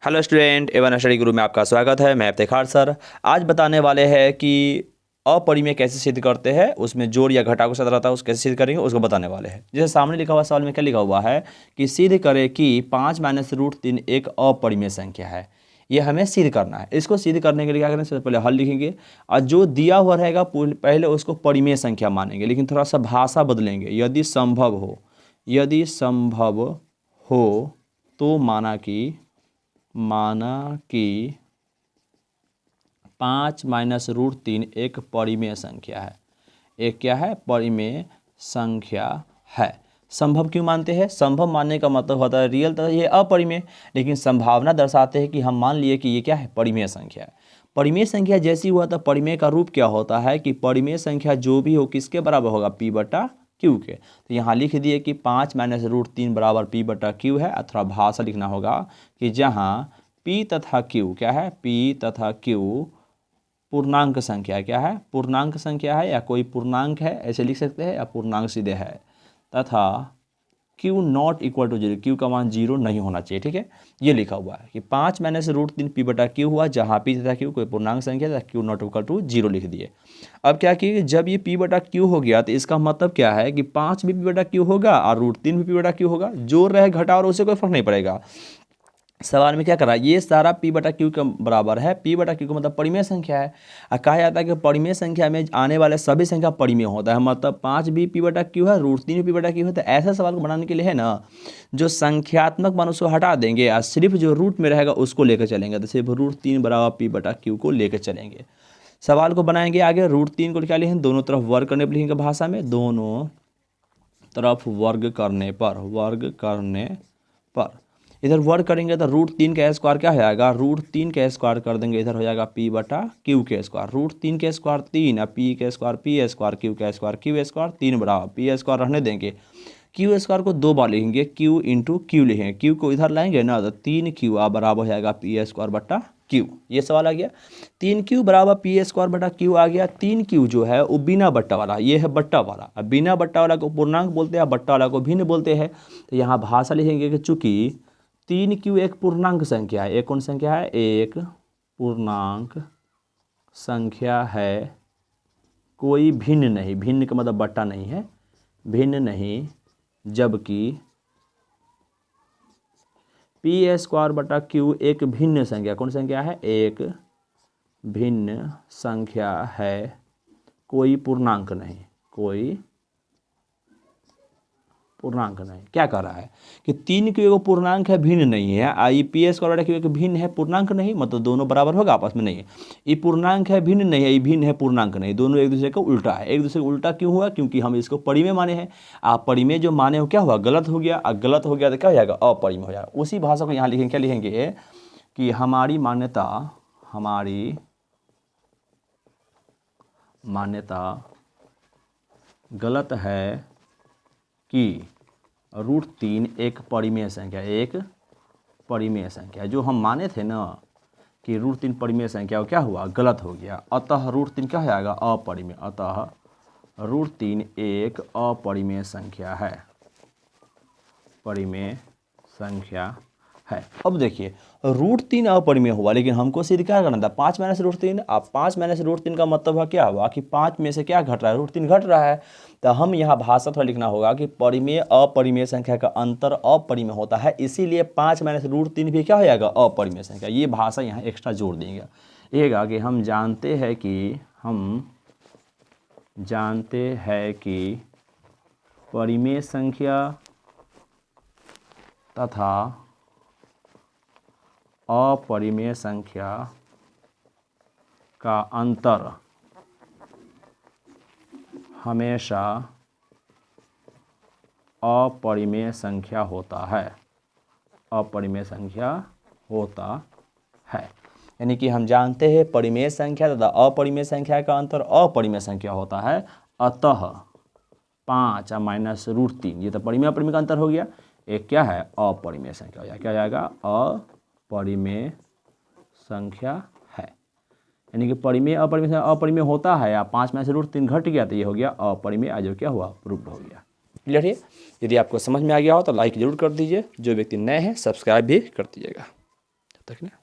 Hello student, Avon study गुरु में आपका स्वागत है। मैं इफ्तिखार सर। आज बताने वाले हैं कि अपरिमेय कैसे सिद्ध करते हैं, उसमें जोड़ या घटाव के साथ रहता है, उसको कैसे सिद्ध करेंगे उसको बताने वाले हैं। जैसे सामने लिखा हुआ सवाल में क्या लिखा हुआ है कि सिद्ध करें कि 5 - √3 एक अपरिमेय संख्या है। ये हमें सिद्ध करना है। इसको सिद्ध करने के लिए क्या करें, सबसे पहले हल लिखेंगे और जो दिया हुआ रहेगा पहले उसको परिमेय संख्या मानेंगे, लेकिन थोड़ा सा भाषा बदलेंगे। यदि संभव हो तो माना कि 5 - √3 एक परिमेय संख्या है। एक क्या है? परिमेय संख्या है। संभव क्यों मानते हैं? संभव मानने का मतलब होता है रियल तो ये अपरिमेय, लेकिन संभावना दर्शाते हैं कि हम मान लिए कि ये क्या है? परिमेय संख्या है। परिमेय संख्या जैसी हुआ तो परिमेय का रूप क्या होता है कि परिमेय संख्या जो भी हो किसके बराबर होगा? P/Q के। तो यहाँ लिख दिए कि 5 - √3 बराबर P/Q है। अथवा भाषा लिखना होगा कि जहाँ P तथा Q क्या है? P तथा Q पूर्णांक संख्या क्या है? पूर्णांक संख्या है या कोई पूर्णांक है, ऐसे लिख सकते हैं, या पूर्णांक सीधे है। तथा Q not equal to 0, Q का मान 0 नहीं होना चाहिए। ठीक है, ये लिखा हुआ है कि 5 - √3 P/Q हुआ, जहाँ P तथा Q कोई पूर्णांक संख्या था, Q नॉट इक्वल टू 0 लिख दिए। अब क्या कि जब ये P/Q हो गया तो इसका मतलब क्या है कि 5 भी P/Q होगा और √3 भी P/Q होगा। जोड़ रहे घटा और उससे कोई फर्क नहीं पड़ेगा। सवाल में क्या कर रहा है, ये सारा P/Q के बराबर है। P/Q का मतलब परिमेय संख्या है। और कहा जाता है कि परिमेय संख्या में आने वाले सभी संख्या परिमेय होता है। मतलब 5 भी P/Q है, √3 भी P/Q है। तो ऐसा सवाल को बनाने के लिए है ना, जो संख्यात्मक मान उसको हटा देंगे और सिर्फ जो रूट में रहेगा उसको लेकर चलेंगे। तो सिर्फ √3 बराबर P/Q को लेकर चलेंगे। सवाल को बनाएंगे आगे। √3 को क्या लिखेंगे? दोनों तरफ वर्ग करने पर लिखेंगे भाषा में। दोनों तरफ वर्ग करने पर इधर वर्ग करेंगे तो √3 का स्क्वायर क्या हो जाएगा? √3 का स्क्वायर कर देंगे, इधर हो जाएगा P/Q के स्क्वायर। √3 के स्क्वायर 3 और P के स्क्वायर Q का स्क्वायर Q स्क्वायर 3 बराबर P स्क्वायर रहने देंगे। Q स्क्वायर को 2 बार लिखेंगे, Q लिखेंगे। Q को इधर लाएंगे ना तो 3Q बराबर हो जाएगा P स्क्वायर Q। ये सवाल आ गया। 3Q बराबर P स्क्वायर Q आ गया। 3Q जो है वो बिना बट्टा वाला, ये है बट्टा वाला। अब बिना बट्टा वाला को पूर्णांक बोलते हैं, बट्टा वाला को भिन्न बोलते हैं। तो यहाँ भाषा लिखेंगे कि चूंकि 3Q एक पूर्णांक संख्या है। एक कौन संख्या है? एक पूर्णांक संख्या है, कोई भिन्न नहीं। भिन्न का मतलब बट्टा नहीं है, भिन्न नहीं। जबकि P स्क्वायर Q एक भिन्न संख्या, कौन संख्या है? एक भिन्न संख्या है, कोई पूर्णांक नहीं। कोई पूर्णांक नहीं। क्या कह रहा है कि 3Q एक पूर्णांक है, भिन्न नहीं है। P स्क्वायर Q एक भिन्न है, पूर्णांक नहीं। मतलब दोनों बराबर होगा, आपस में नहीं है। ये पूर्णांक है, भिन्न नहीं है। ये भिन्न है, पूर्णांक नहीं। दोनों एक दूसरे का उल्टा है। एक दूसरे का उल्टा क्यों हुआ? क्योंकि हम इसको परिमेय माने हैं। आप परिमेय जो माने हो क्या हुआ? गलत हो गया। और गलत हो गया तो क्या हो जाएगा? अपरिमेय हो जाएगा। उसी भाषा को यहाँ लिखेंगे। क्या लिखेंगे कि हमारी मान्यता गलत है कि √3 एक परिमेय संख्या, एक परिमेय संख्या। जो हम माने थे ना कि √3 परिमेय संख्या, वो क्या हुआ? गलत हो गया। अतः √3 क्या हो जाएगा? अपरिमेय। अतः √3 एक अपरिमेय संख्या है, परिमेय संख्या है। अब देखिए, √3 अपरिमेय हुआ, लेकिन हमको सिद्ध क्या करना था? 5 - √3। अब 5 - √3 का मतलब हुआ क्या हुआ कि 5 में से क्या घट रहा है? √3 घट रहा है। तो हम यहाँ भाषा थोड़ा लिखना होगा कि परिमेय अपरिमेय संख्या का अंतर अपरिमेय होता है, इसीलिए 5 - √3 भी क्या हो जाएगा? अपरिमेय संख्या। ये भाषा यहाँ एक्स्ट्रा जोड़ देंगे। कि हम जानते हैं कि परिमेय संख्या तथा अपरिमेय संख्या का अंतर हमेशा अपरिमेय संख्या होता है। अपरिमेय संख्या होता है, यानी कि हम जानते हैं परिमेय संख्या तथा अपरिमेय संख्या का अंतर अपरिमेय संख्या होता है। अतः 5 - √3 ये तो परिमेय अपरिमेय का अंतर हो गया। एक क्या है? अपरिमेय संख्या हो जाएगा। क्या हो जाएगा? अपरिमेय संख्या है। यानी कि परिमेय अपरिमेय अपरिमेय होता है, या 5 में से √3 घट गया तो ये हो गया अपरिमेय। आज जो क्या हुआ? प्रूव्ड हो गया। क्लियर है? यदि आपको समझ में आ गया हो तो लाइक जरूर कर दीजिए। जो व्यक्ति नए हैं सब्सक्राइब भी कर दीजिएगा। तक ना।